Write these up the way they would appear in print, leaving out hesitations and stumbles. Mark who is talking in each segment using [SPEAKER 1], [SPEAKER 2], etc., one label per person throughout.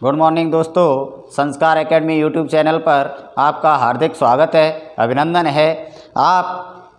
[SPEAKER 1] Good morning दोस्तों, संस्कार academy YouTube channel पर आपका हार्दिक स्वागत है, अभिनंदन है। आप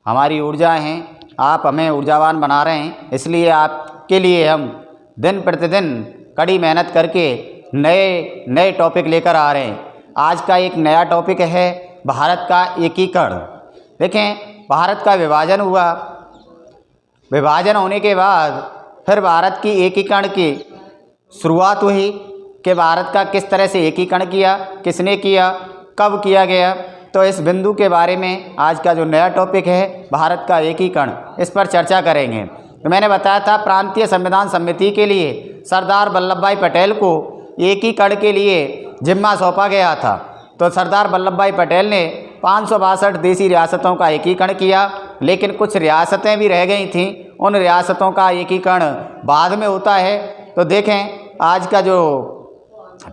[SPEAKER 1] हमारी ऊर्जा हैं, आप हमें ऊर्जावान बना रहे हैं, इसलिए आपके लिए हम दिन प्रतिदिन कड़ी मेहनत करके नए नए टॉपिक लेकर आ रहे हैं। आज का एक नया टॉपिक है भारत का एकीकरण। देखें, भारत का विभाजन हुआ, विभाजन होने के बाद फिर भारत की एकीकरण की शुरुआत हुई कि भारत का किस तरह से एकीकरण किया, किसने किया, कब किया गया। तो इस बिंदु के बारे में आज का जो नया टॉपिक है भारत का एकीकरण, इस पर चर्चा करेंगे। तो मैंने बताया था प्रांतीय संविधान समिति के लिए सरदार वल्लभ भाई पटेल को एकीकरण के लिए जिम्मा सौंपा गया था। तो सरदार वल्लभ भाई पटेल ने 562 देशी रियासतों का एकीकरण किया, लेकिन कुछ रियासतें भी रह गई थीं, उन रियासतों का एकीकरण बाद में होता है। तो देखें, आज का जो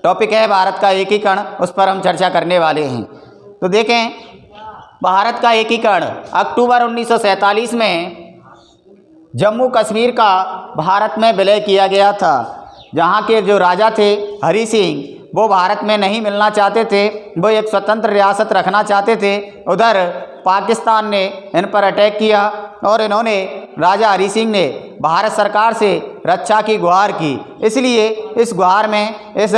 [SPEAKER 1] टॉपिक है भारत का एकीकरण, उस पर हम चर्चा करने वाले हैं। तो देखें, भारत का एकीकरण अक्टूबर 1947 में जम्मू कश्मीर का भारत में विलय किया गया था। जहाँ के जो राजा थे हरि सिंह, वो भारत में नहीं मिलना चाहते थे, वो एक स्वतंत्र रियासत रखना चाहते थे। उधर पाकिस्तान ने इन पर अटैक किया और इन्होंने, राजा हरि सिंह ने भारत सरकार से रक्षा की गुहार की। इसलिए इस गुहार में, इस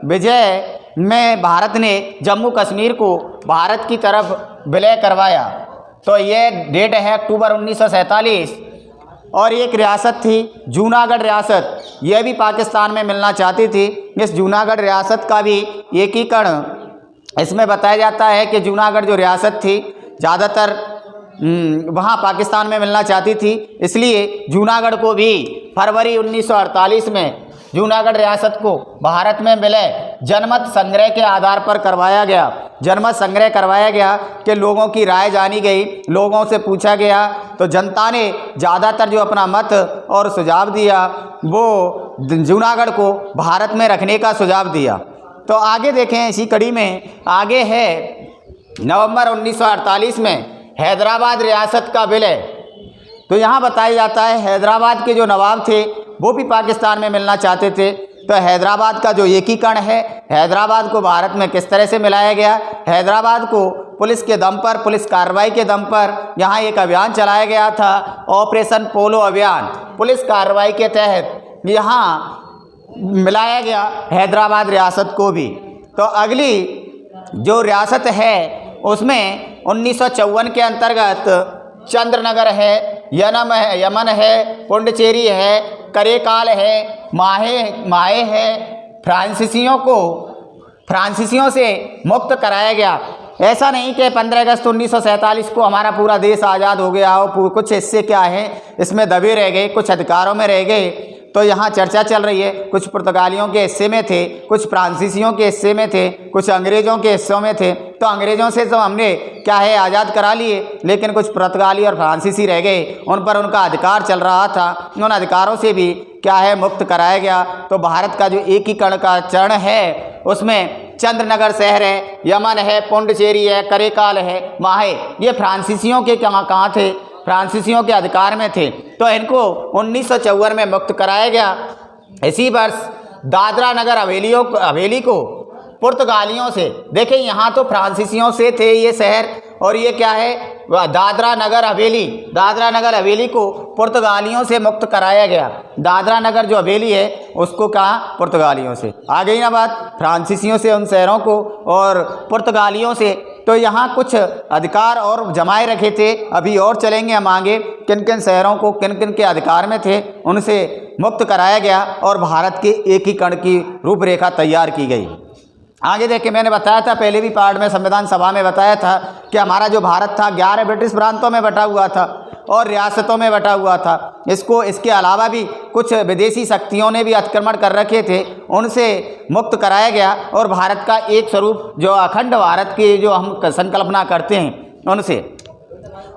[SPEAKER 1] विजय में भारत ने जम्मू कश्मीर को भारत की तरफ विलय करवाया। तो ये डेट है अक्टूबर 1947। और एक रियासत थी जूनागढ़ रियासत, यह भी पाकिस्तान में मिलना चाहती थी। इस जूनागढ़ रियासत का भी एकीकरण इसमें बताया जाता है कि जूनागढ़ जो रियासत थी ज़्यादातर वहाँ पाकिस्तान में मिलना चाहती थी, इसलिए जूनागढ़ को भी फरवरी 1948 में जूनागढ़ रियासत को भारत में विलय जनमत संग्रह के आधार पर करवाया गया। जनमत संग्रह करवाया गया कि लोगों की राय जानी गई, लोगों से पूछा गया, तो जनता ने ज़्यादातर जो अपना मत और सुझाव दिया वो जूनागढ़ को भारत में रखने का सुझाव दिया। तो आगे देखें, इसी कड़ी में आगे है नवंबर 1948 में हैदराबाद रियासत का विलय। तो यहाँ बताया जाता है हैदराबाद के जो नवाब थे वो भी पाकिस्तान में मिलना चाहते थे। तो हैदराबाद का जो एकीकरण है, हैदराबाद को भारत में किस तरह से मिलाया गया। हैदराबाद को पुलिस के दम पर, पुलिस कार्रवाई के दम पर यहाँ एक अभियान चलाया गया था, ऑपरेशन पोलो अभियान। पुलिस कार्रवाई के तहत यहाँ मिलाया गया हैदराबाद रियासत को भी। तो अगली जो रियासत है उसमें 1954 के अंतर्गत चंद्रनगर है, यमन है, पुडुचेरी है, करेकाल है, माहे है। फ्रांसीसियों से मुक्त कराया गया। ऐसा नहीं कि 15 अगस्त 1947 को हमारा पूरा देश आज़ाद हो गया हो, कुछ हिस्से क्या हैं इसमें दबे रह गए, कुछ अधिकारों में रह गए। तो यहाँ चर्चा चल रही है, कुछ पुर्तगालियों के हिस्से में थे, कुछ फ्रांसीसियों के हिस्से में थे, कुछ अंग्रेज़ों के हिस्सों में थे। तो अंग्रेज़ों से तो हमने क्या है आज़ाद करा लिए, लेकिन कुछ पुर्तगाली और फ्रांसीसी रह गए, उन पर उनका अधिकार चल रहा था, उन अधिकारों से भी क्या है मुक्त कराया गया। तो भारत का जो एकीकरण का चरण है उसमें चंद्रनगर शहर है, यमन है, पुडुचेरी है, करेकाल है, माहे, ये फ्रांसीसियों के कहाँ थे, फ्रांसीसियों के अधिकार में थे। तो इनको 1954 में मुक्त कराया गया। इसी वर्ष दादरा नगर हवेली को पुर्तगालियों से, देखिए यहाँ तो फ्रांसीसियों से थे ये शहर, और ये क्या है दादरा नगर हवेली को पुर्तगालियों से मुक्त कराया गया। दादरा नगर जो हवेली है उसको कहा पुर्तगालियों से। आ गई ना बात, फ्रांसीसियों से उन शहरों को और पुर्तगालियों से। तो यहाँ कुछ अधिकार और जमाए रखे थे, अभी और चलेंगे हम आगे किन किन शहरों को किन किन के अधिकार में थे उनसे मुक्त कराया गया और भारत के एकीकरण की रूपरेखा तैयार की गई। आगे देखिए, मैंने बताया था पहले भी पार्ट में संविधान सभा में बताया था कि हमारा जो भारत था 11 ब्रिटिश प्रांतों में बटा हुआ था और रियासतों में बटा हुआ था। इसके अलावा भी कुछ विदेशी शक्तियों ने भी अतिक्रमण कर रखे थे, उनसे मुक्त कराया गया और भारत का एक स्वरूप जो अखंड भारत की जो हम संकल्पना करते हैं उनसे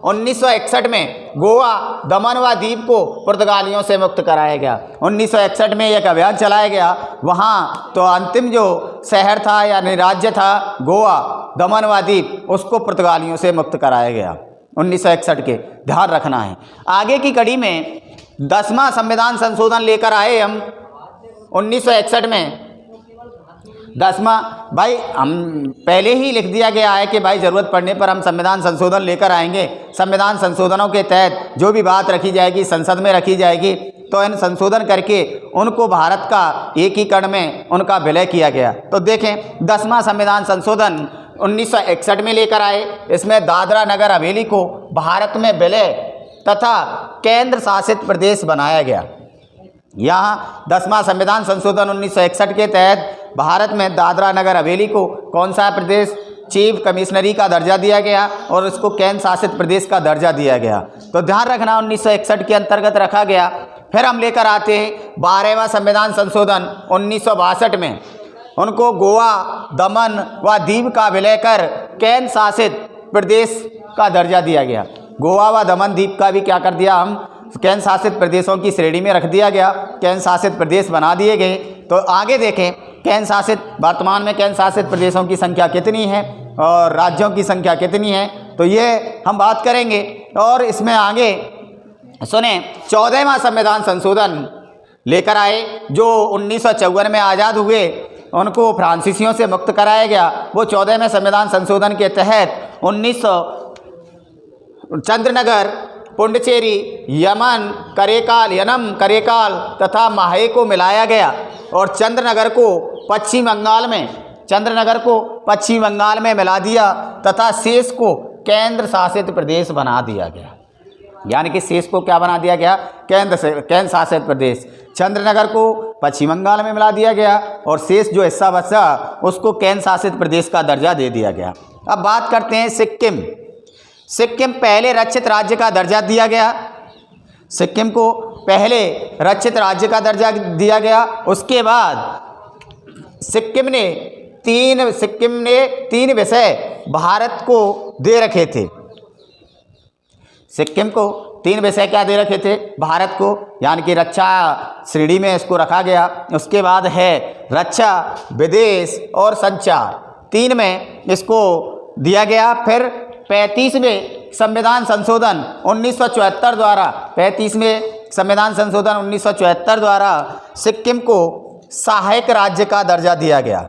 [SPEAKER 1] 1961 में गोवा, दमन व दीव को पुर्तगालियों से मुक्त कराया गया। 1961 में एक अभियान चलाया गया, वहाँ तो अंतिम जो शहर था या राज्य था गोवा, दमन व दीव, उसको पुर्तगालियों से मुक्त कराया गया 1961 के, ध्यान रखना है। आगे की कड़ी में 10वां संविधान संशोधन लेकर आए हम 1961 में। 10वां, भाई हम पहले ही लिख दिया गया है कि भाई ज़रूरत पड़ने पर हम संविधान संशोधन लेकर आएंगे। संविधान संशोधनों के तहत जो भी बात रखी जाएगी संसद में रखी जाएगी, तो इन संशोधन करके उनको भारत का एकीकरण में उनका विलय किया गया। तो देखें 10वां संविधान संशोधन 1961 में लेकर आए। इसमें दादरा नगर हवेली को भारत में विलय तथा केंद्र शासित प्रदेश बनाया गया। यहाँ 10वां संविधान संशोधन 1961 के तहत भारत में दादरा नगर हवेली को कौन सा प्रदेश, चीफ कमिश्नरी का दर्जा दिया गया और उसको केंद्र शासित प्रदेश का दर्जा दिया गया। तो ध्यान रखना 1961 के अंतर्गत रखा गया। फिर हम लेकर आते हैं 12वां संविधान संशोधन 1962 में। उनको गोवा, दमन व दीव का विलय कर केंद्र शासित प्रदेश का दर्जा दिया गया। गोवा व दमन द्वीप का भी क्या कर दिया, हम केंद्र शासित प्रदेशों की श्रेणी में रख दिया गया, केंद्र शासित प्रदेश बना दिए गए। तो आगे देखें केंद्र शासित, वर्तमान में केंद्र शासित प्रदेशों की संख्या कितनी है और राज्यों की संख्या कितनी है, तो ये हम बात करेंगे। और इसमें आगे सुने 14वां संविधान संशोधन लेकर आए जो 1954 में आज़ाद हुए, उनको फ्रांसीसियों से मुक्त कराया गया। वो 14वें संविधान संशोधन के तहत 1900 चंद्रनगर, पुंडचेरी, यमन करेकाल तथा माहे को मिलाया गया और चंद्रनगर को पश्चिम बंगाल में मिला दिया तथा शेष को केंद्र शासित प्रदेश बना दिया गया। यानी कि शेष को क्या बना दिया गया, केंद्र शासित प्रदेश। चंद्रनगर को पश्चिम बंगाल में मिला दिया गया और शेष जो हिस्सा बचा उसको केंद्र शासित प्रदेश का दर्जा दे दिया गया। अब बात करते हैं सिक्किम। सिक्किम पहले रक्षित राज्य का दर्जा दिया गया। सिक्किम को पहले रक्षित राज्य का दर्जा दिया गया। उसके बाद सिक्किम ने तीन विषय भारत को दे रखे थे। सिक्किम को 3 विषय क्या दे रखे थे भारत को, यानी कि रक्षा श्रेणी में इसको रखा गया। उसके बाद है रक्षा, विदेश और संचार, 3 में इसको दिया गया। फिर 35वें संविधान संशोधन 1974 द्वारा 35वें संविधान संशोधन 1974 द्वारा सिक्किम को सहायक राज्य का दर्जा दिया गया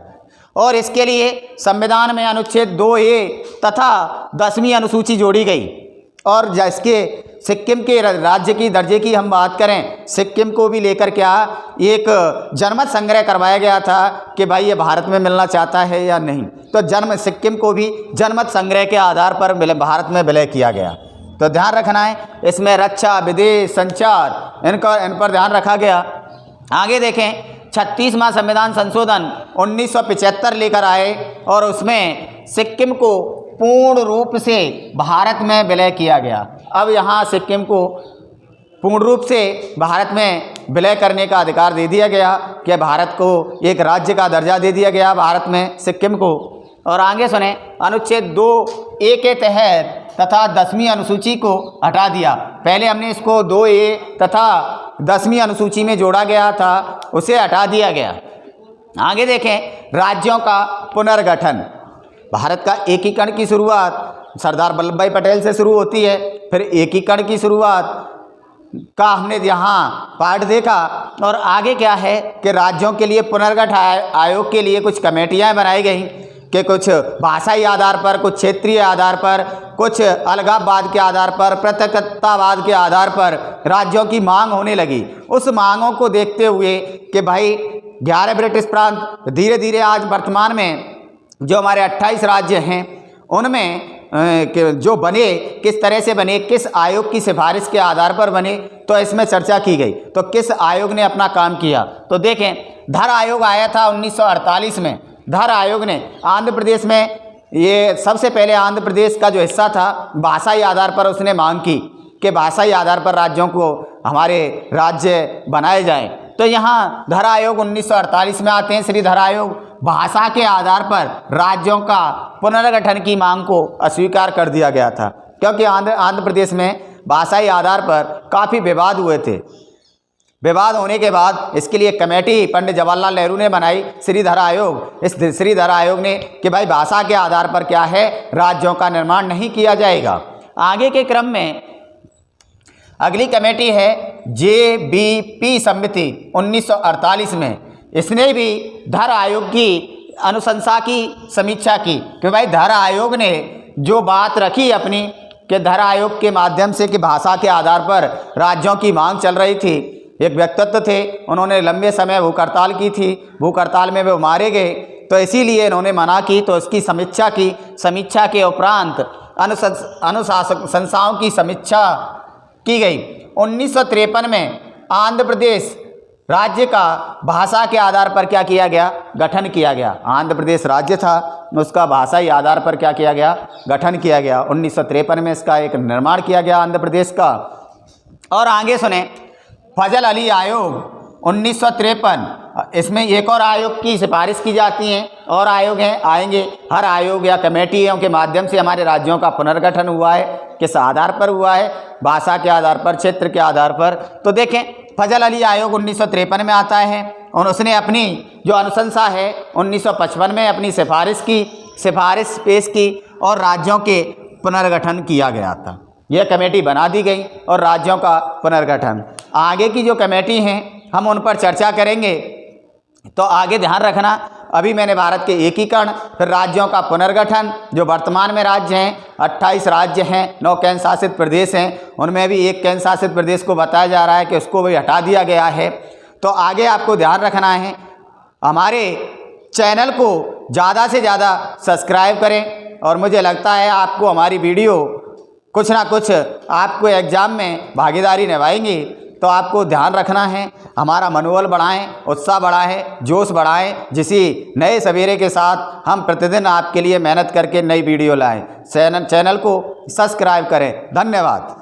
[SPEAKER 1] और इसके लिए संविधान में अनुच्छेद 2A तथा 10वीं अनुसूची जोड़ी गई। और जिसके सिक्किम के राज्य की दर्जे की हम बात करें, सिक्किम को भी लेकर क्या एक जनमत संग्रह करवाया गया था कि भाई ये भारत में मिलना चाहता है या नहीं। तो सिक्किम को भी जनमत संग्रह के आधार पर भारत में विलय किया गया। तो ध्यान रखना है, इसमें रक्षा, विदेश, संचार इन पर ध्यान रखा गया। आगे देखें 36वां संविधान संशोधन 1975 लेकर आए और उसमें सिक्किम को पूर्ण रूप से भारत में विलय किया गया। अब यहाँ सिक्किम को पूर्ण रूप से भारत में विलय करने का अधिकार दे दिया गया कि भारत को एक राज्य का दर्जा दे दिया गया भारत में सिक्किम को। और आगे सुने अनुच्छेद 2A के तहत तथा 10वीं अनुसूची को हटा दिया। पहले हमने इसको 2A तथा 10वीं अनुसूची में जोड़ा गया था, उसे हटा दिया गया। आगे देखें राज्यों का पुनर्गठन। भारत का एकीकरण की शुरुआत सरदार वल्लभ भाई पटेल से शुरू होती है। फिर एकीकरण की शुरुआत का हमने यहाँ पार्ट देखा और आगे क्या है कि राज्यों के लिए पुनर्गठन आयोग के लिए कुछ कमेटियाँ बनाई गई कि कुछ भाषाई आधार पर, कुछ क्षेत्रीय आधार पर, कुछ अलगाववाद के आधार पर, पृथकतावाद के आधार पर राज्यों की मांग होने लगी। उस मांगों को देखते हुए कि भाई 11 ब्रिटिश प्रांत धीरे धीरे आज वर्तमान में जो हमारे 28 राज्य हैं उनमें जो बने किस तरह से बने, किस आयोग की सिफारिश के आधार पर बने, तो इसमें चर्चा की गई। तो किस आयोग ने अपना काम किया, तो देखें धर आयोग आया था 1948 में। धर आयोग ने आंध्र प्रदेश में, ये सबसे पहले आंध्र प्रदेश का जो हिस्सा था भाषाई आधार पर उसने मांग की कि भाषाई आधार पर राज्यों को हमारे राज्य बनाए जाएं। तो यहाँ धर आयोग 1948 में आते हैं। श्री धर आयोग भाषा के आधार पर राज्यों का पुनर्गठन की मांग को अस्वीकार कर दिया गया था क्योंकि आंध्र प्रदेश में भाषाई आधार पर काफ़ी विवाद हुए थे। विवाद होने के बाद इसके लिए कमेटी पंडित जवाहरलाल नेहरू ने बनाई, श्रीधर आयोग। इस श्रीधर आयोग ने कि भाई भाषा के आधार पर क्या है राज्यों का निर्माण नहीं किया जाएगा। आगे के क्रम में अगली कमेटी है JBP समिति 1948 में। इसने भी धर आयोग की अनुशंसा की, समीक्षा की कि भाई धर आयोग ने जो बात रखी अपनी कि धर आयोग के माध्यम से कि भाषा के आधार पर राज्यों की मांग चल रही थी। एक व्यक्तित्व थे, उन्होंने लंबे समय भूख हड़ताल की थी, भूख हड़ताल में वो मारे गए, तो इसीलिए इन्होंने मना की। तो इसकी समीक्षा की, समीक्षा के उपरांत अनुशंसाओं की समीक्षा की गई। 1953 में आंध्र प्रदेश राज्य का भाषा के आधार पर क्या किया गया, गठन किया गया। आंध्र प्रदेश राज्य था, उसका भाषाई आधार पर क्या किया गया, गठन किया गया। 1953 में इसका एक निर्माण किया गया आंध्र प्रदेश का। और आगे सुने, फजल अली आयोग 1953, इसमें एक और आयोग की सिफारिश की जाती है, और आयोग हैं आएंगे। हर आयोग या कमेटियों के माध्यम से हमारे राज्यों का पुनर्गठन हुआ है, किस आधार पर हुआ है, भाषा के आधार पर, क्षेत्र के आधार पर। तो देखें, फजल अली आयोग 1953 में आता है और उसने अपनी जो अनुशंसा है 1955 में अपनी सिफारिश पेश की और राज्यों के पुनर्गठन किया गया था। यह कमेटी बना दी गई और राज्यों का पुनर्गठन। आगे की जो कमेटी हैं हम उन पर चर्चा करेंगे। तो आगे ध्यान रखना, अभी मैंने भारत के एकीकरण, फिर राज्यों का पुनर्गठन, जो वर्तमान में राज्य हैं 28 राज्य हैं, 9 केंद्र शासित प्रदेश हैं, उनमें भी एक केंद्र शासित प्रदेश को बताया जा रहा है कि उसको भी हटा दिया गया है। तो आगे आपको ध्यान रखना है, हमारे चैनल को ज़्यादा से ज़्यादा सब्सक्राइब करें। और मुझे लगता है आपको हमारी वीडियो कुछ ना कुछ आपको एग्ज़ाम में भागीदारी निभाएंगी। तो आपको ध्यान रखना है, हमारा मनोबल बढ़ाएं, उत्साह बढ़ाएं, जोश बढ़ाएं, जिसी नए सवेरे के साथ हम प्रतिदिन आपके लिए मेहनत करके नई वीडियो लाएं। चैनल को सब्सक्राइब करें। धन्यवाद।